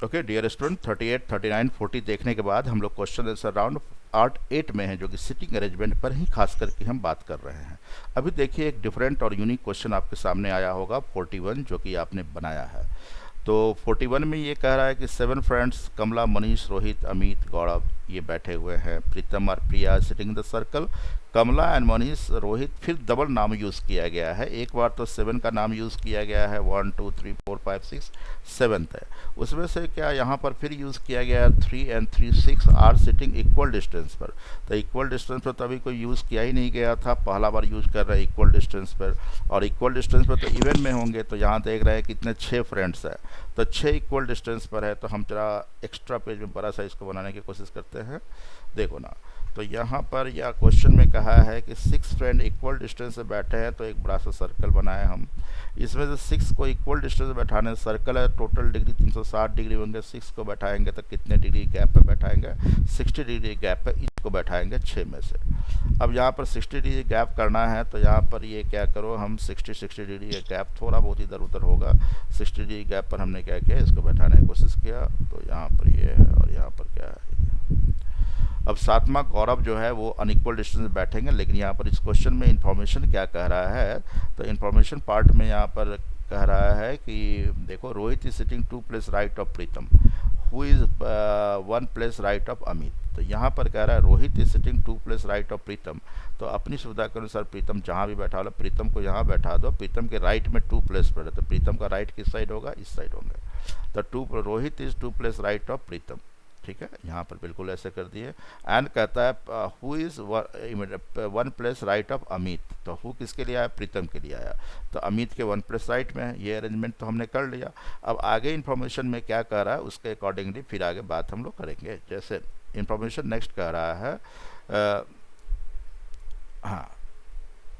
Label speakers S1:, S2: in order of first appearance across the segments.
S1: Okay dear student, 38, 39, 40 देखने के बाद हम लोग क्वेश्चन आंसर राउंड आर्ट 8 में है, जो कि सिटिंग अरेंजमेंट पर ही खास करके हम बात कर रहे हैं। अभी देखिए एक डिफरेंट और यूनिक क्वेश्चन आपके सामने आया होगा 41, जो कि आपने बनाया है। तो 41 में ये कह रहा है कि 7 फ्रेंड्स कमला, मनीष, रोहित, अमित, गौरव ये बैठे हुए हैं। प्रीतम और Priya sitting the circle. Kamala and Manish, Rohit, फिर डबल नाम यूज़ किया गया है। एक बार तो 7 का नाम यूज़ किया गया है, 1 2 3 4 5 6 7th है। उसमें से क्या यहाँ पर फिर यूज़ किया गया है 3 and 3 6 are sitting equal distance पर। तो इक्वल डिस्टेंस पर तो अभी कोई यूज़ किया ही नहीं गया था, पहला बार यूज़ कर रहे हैं इक्वल डिस्टेंस पर। और इक्वल डिस्टेंस पर तो इवन में होंगे, तो यहाँ देख रहे हैं कितने 6 फ्रेंड्स हैं, तो 6 इक्वल डिस्टेंस पर है। तो हम जरा एक्स्ट्रा पेज में बड़ा साइज को बनाने की कोशिश करते हैं। देखो ना, तो यहाँ पर या क्वेश्चन में कहा है कि 6 फ्रेंड इक्वल डिस्टेंस से बैठे हैं, तो एक बड़ा सा सर्कल बनाए हम। इसमें से 6 को इक्वल डिस्टेंस में बैठाने, सर्कल है, टोटल डिग्री 360 डिग्री होंगे। 6 को बैठाएंगे तो कितने डिग्री गैप पे बैठाएंगे? 60 डिग्री गैप पे ईच को बैठाएंगे 6 में से। अब यहाँ पर 60 डिग्री गैप करना है, तो यहाँ पर ये क्या करो, हम 60 डिग्री का गैप थोड़ा बहुत इधर उधर होगा। 60 डिग्री गैप पर हमने क्या किया, इसको बैठाने की कोशिश किया। तो यहाँ पर ये है और यहाँ पर क्या है। अब सातवां गौरव जो है वो अनइक्वल डिस्टेंस में बैठेंगे, लेकिन यहाँ पर इस क्वेश्चन में इंफॉर्मेशन क्या कह रहा है, तो इंफॉर्मेशन पार्ट में यहाँ पर कह रहा है कि देखो, Rohit is sitting 2 place right of Pritam, who is 1 place right of Amit. तो यहाँ पर कह रहा है Rohit is sitting 2 place right of Pritam. तो अपनी सुविधा के अनुसार प्रीतम जहाँ भी बैठा लो, प्रीतम को यहाँ बैठा दो। प्रीतम के राइट में 2 प्लेस पर है, तो प्रीतम का राइट किस साइड होगा? इस साइड होंगे। तो Rohit is 2 place right of Pritam. ठीक है, यहाँ पर बिल्कुल ऐसे कर दिए। एंड कहता है who is 1 place right of Amit. तो हु किसके लिए आया? प्रीतम के लिए आया। तो अमित के 1 प्लेस राइट में है। ये अरेंजमेंट तो हमने कर लिया। अब आगे इन्फॉर्मेशन में क्या कह रहा है, उसके अकॉर्डिंगली फिर आगे बात हम लोग करेंगे। जैसे इन्फॉर्मेशन नेक्स्ट कह रहा है, हाँ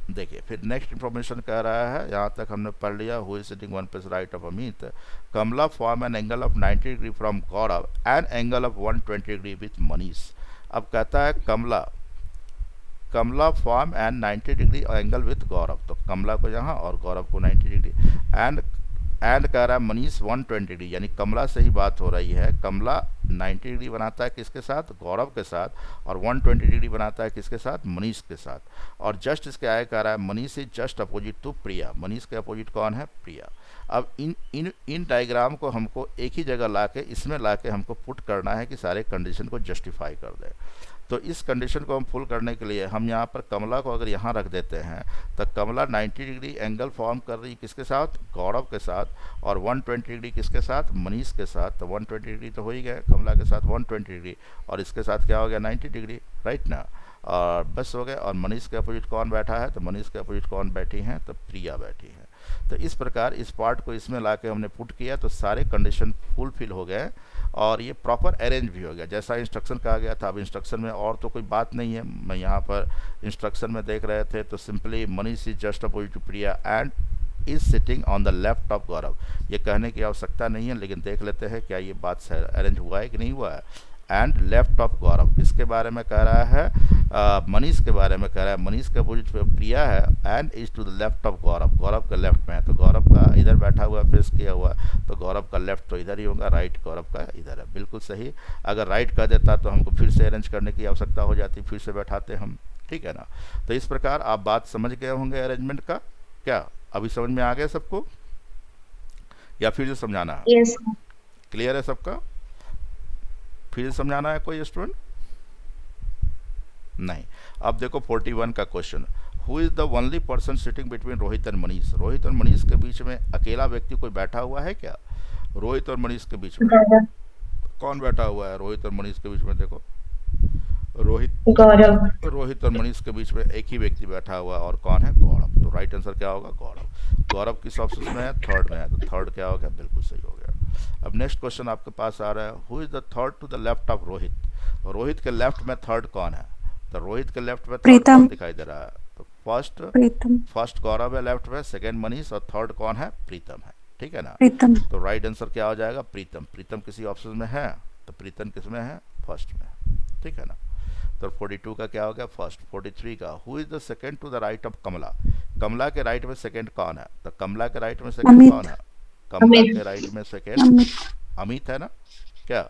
S1: देखिए, फिर नेक्स्ट इन्फॉर्मेशन कह रहा है, यहाँ तक हमने पढ़ लिया। Who is sitting 1 plus right of Amit. Kamala form an angle of 90 degree from Gaurav and angle of 120 degree with Manish. अब कहता है Kamala, Kamala form and 90 degree angle with Gaurav. तो कमला को यहाँ और गौरव को 90 डिग्री। एंड कह रहा है मनीष 120 डिग्री, यानी कमला से ही बात हो रही है। कमला 90 डिग्री बनाता है किसके साथ? गौरव के साथ। और 120 डिग्री बनाता है किसके साथ? मनीष के साथ। और जस्ट इसके आगे कह रहा है Manish is just opposite to Priya. Manish के अपोजिट कौन है? प्रिया। अब इन डायग्राम को हमको एक ही जगह लाके, इसमें लाके हमको पुट करना है कि सारे कंडीशन को जस्टिफाई कर दे। तो इस कंडीशन को हम फुल करने के लिए हम यहाँ पर कमला को अगर यहाँ रख देते हैं, तो कमला 90 डिग्री एंगल फॉर्म कर रही है किसके साथ? गौरव के साथ। और 120 डिग्री किसके साथ? मनीष के साथ। तो 120 डिग्री तो हो ही गया, कमला के साथ 120 डिग्री, और इसके साथ क्या हो गया? 90 डिग्री, राइट ना। और बस हो गया। और मनीष के अपोजिट कौन बैठा है? तो मनीष के अपोजिट कौन बैठी हैं? तो प्रिया बैठी है। तो इस प्रकार इस पार्ट को इसमें ला के हमने पुट किया, तो सारे कंडीशन फुलफिल हो गए और ये प्रॉपर अरेंज भी हो गया जैसा इंस्ट्रक्शन कहा गया था। अब इंस्ट्रक्शन में और तो कोई बात नहीं है। मैं यहाँ पर इंस्ट्रक्शन में देख रहे थे, तो simply Manish is just opposite to Priya and is sitting on the left of Gaurav. ये कहने की आवश्यकता नहीं है, लेकिन देख लेते हैं क्या ये बात अरेंज हुआ है कि नहीं हुआ है। एंड लेफ्ट ऑफ गौरव किसके बारे में कह रहा है? मनीष के बारे में कह रहा है। मनीष के अपोजिट प्रिया है। And is to the left of Gaurav, Gaurav के लेफ्ट में है। तो गौरव का इधर बैठा हुआ फेस किया हुआ, तो गौरव का लेफ्ट तो इधर ही होगा, राइट गौरव का इधर है। बिल्कुल सही। अगर राइट कर देता तो हमको फिर से अरेंज करने की आवश्यकता हो जाती, फिर से बैठाते हम। ठीक है ना। तो इस प्रकार आप बात समझ गए होंगे अरेंजमेंट का। क्या अभी समझ में आ गया सबको, या फिर से समझाना है?
S2: यस।
S1: क्लियर है सबका? फिर से समझाना है कोई स्टूडेंट? नहीं। अब देखो 41 का question, who is the only person sitting between Rohit and Manish. Rohit और मनीष के बीच में अकेला व्यक्ति कोई बैठा हुआ है क्या? रोहित और मनीष के बीच में
S2: गौरव।
S1: कौन बैठा हुआ है? रोहित और मनीष के बीच में देखो, रोहित
S2: गौरव।
S1: रोहित और मनीष के बीच में एक ही व्यक्ति बैठा हुआ, और कौन है? गौरव। तो राइट आंसर क्या होगा? गौरव। गौरव किस ऑप्शन में है? थर्ड में है। तो थर्ड क्या हो गया? बिल्कुल सही हो गया। अब नेक्स्ट क्वेश्चन आपके पास आ रहा है, who is the third to the left of Rohit. Rohit के लेफ्ट में थर्ड कौन है? तो रोहित के लेफ्ट में थर्ड कौन
S3: प्रीतम।
S1: दिखाई दे रहा है? तो फर्स्ट
S3: प्रीतम।
S1: फर्स्ट गौरव है लेफ्ट में, सेकेंड मनीष, और थर्ड कौन है? प्रीतम है। ठीक है ना।
S3: प्रीतम।
S1: तो राइट आंसर क्या हो जाएगा? प्रीतम। प्रीतम किसी ऑप्शन में है, तो प्रीतम किस में है? फर्स्ट में। ठीक है ना। तो 42 का क्या हो गया? फर्स्ट। 43 का, who is the second to the right of Kamala. Kamala के राइट में सेकंड कौन है? तो कमला के राइट में सेकंड कौन
S3: अमित।
S1: है? कमला
S2: अमित।
S1: के राइट में सेकंड
S3: अमित।
S1: अमित है ना क्या?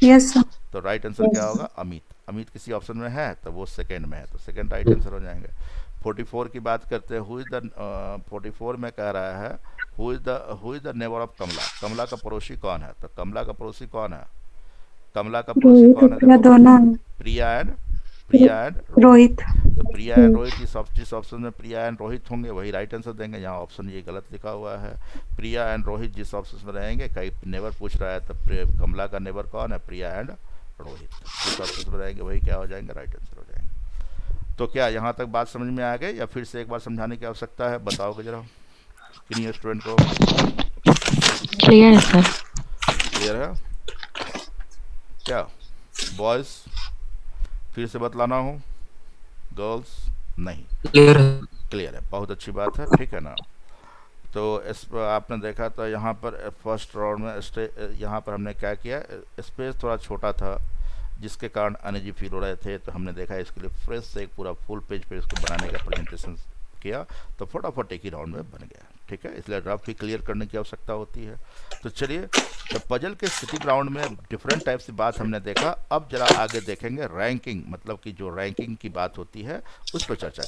S2: Yes sir.
S1: तो राइट आंसर क्या होगा? अमित। अमित किसी ऑप्शन में है तो वो सेकंड में है, तो सेकंड राइट आंसर हो जाएंगे। 44 की बात करते हैं। हु इज द 44 में कह रहा है who is the neighbour of Kamala. Kamala का पड़ोसी कौन है? तो कमला का पड़ोसी कौन है? कमला का पड़ोसी
S2: रोहित और
S1: कौन है?
S2: प्रिया
S1: देखो,
S2: दोनों हैं।
S1: प्रिया एंड रोहित।
S2: रोहित।
S1: तो प्रिया एंड रोहित, जिस ऑप्शन में प्रिया एंड रोहित होंगे वही राइट आंसर देंगे। यहाँ ऑप्शन ये गलत लिखा हुआ है। प्रिया एंड रोहित जिस ऑप्शन में रहेंगे, कई नेबर पूछ रहा है तो कमला का नेबर कौन है? प्रिया एंड रोहित। जिस ऑप्शन में रहेंगे वही क्या हो जाएंगे? राइट आंसर हो जाएंगे। तो क्या यहाँ तक बात समझ में आ गई या फिर से एक बार समझाने की आवश्यकता है? बताओगे जरा किन्हीं स्टूडेंट को।
S3: क्लियर है सर।
S1: क्लियर है क्या बॉयज़? फिर से बतलाना हो? गर्ल्स? नहीं,
S3: क्लियर है।
S1: क्लियर है, बहुत अच्छी बात है, ठीक है ना। तो इस पर आपने देखा तो यहाँ पर फर्स्ट राउंड में यहाँ पर हमने क्या किया, स्पेस थोड़ा छोटा था जिसके कारण अनइजी फील हो रहे थे, तो हमने देखा इसके लिए फ्रेश से एक पूरा फुल पेज पे इसको बनाने का प्रेजेंटेशन किया, तो फटाफट एक ही राउंड में बन गया, ठीक है। इसलिए रफ भी क्लियर करने की आवश्यकता होती है। तो चलिए, तो पजल के सिटिंग राउंड में डिफरेंट टाइप से बात हमने देखा। अब जरा आगे देखेंगे रैंकिंग, मतलब कि जो रैंकिंग की बात होती है उस पर चर्चा